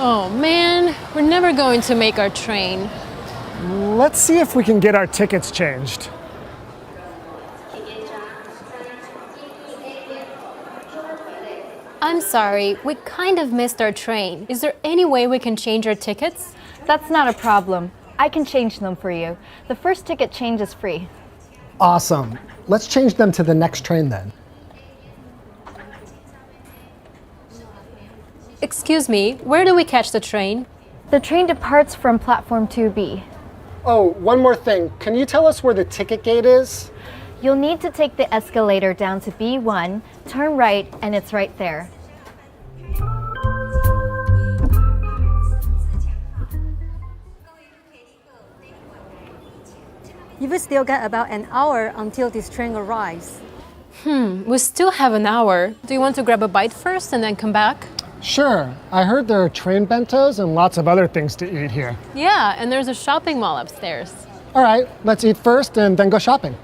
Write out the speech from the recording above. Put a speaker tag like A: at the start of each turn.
A: Oh man, we're never going to make our train.
B: Let's see if we can get our tickets changed.
A: I'm sorry, we kind of missed our train. Is there any way we can change our tickets?
C: That's not a problem. I can change them for you. The first ticket change is free.
B: Awesome. Let's change them to the next train then.
A: Excuse me, where do we catch the train?
C: The train departs from platform 2B.
B: Oh, one more thing. Can you tell us where the ticket gate is?
C: You'll need to take the escalator down to B1, turn right, and it's right there.
D: You've still got about an hour until this train arrives.
A: We still have an hour. Do you want to grab a bite first and then come back?
B: Sure. I heard there are train bentos and lots of other things to eat here.
A: Yeah, and there's a shopping mall upstairs.
B: All right, let's eat first and then go shopping.